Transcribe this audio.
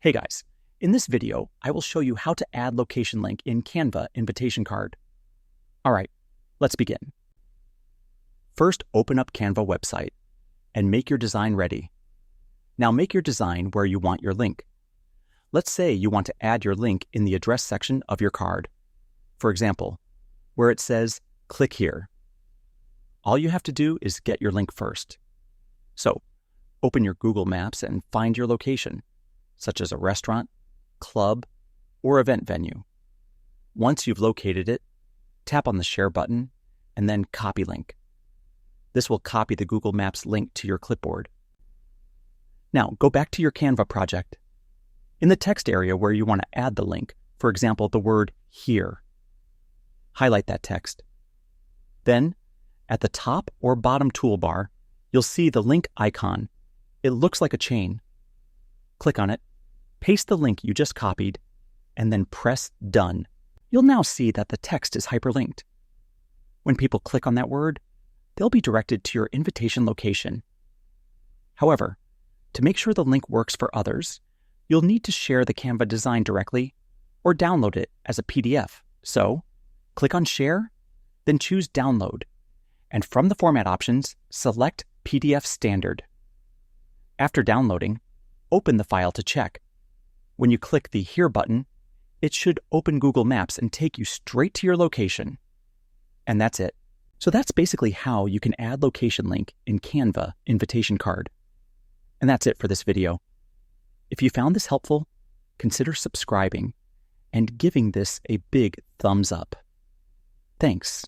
Hey guys, in this video, I will show you how to add location link in Canva invitation card. All right, let's begin. First, open up Canva website and make your design ready. Now make your design where you want your link. Let's say you want to add your link in the address section of your card. For example, where it says, click here. All you have to do is get your link first. So, open your Google Maps and find your location, such as a restaurant, club, or event venue. Once you've located it, tap on the Share button and then Copy Link. This will copy the Google Maps link to your clipboard. Now, go back to your Canva project. In the text area where you want to add the link, for example, the word here, highlight that text. Then, at the top or bottom toolbar, you'll see the link icon. It looks like a chain. Click on it, paste the link you just copied, and then press Done. You'll now see that the text is hyperlinked. When people click on that word, they'll be directed to your invitation location. However, to make sure the link works for others, you'll need to share the Canva design directly or download it as a PDF. So, click on Share, then choose Download, and from the format options, select PDF Standard. After downloading, open the file to check. When you click the Here button, it should open Google Maps and take you straight to your location. And that's it. So that's basically how you can add location link in Canva invitation card. And that's it for this video. If you found this helpful, consider subscribing and giving this a big thumbs up. Thanks.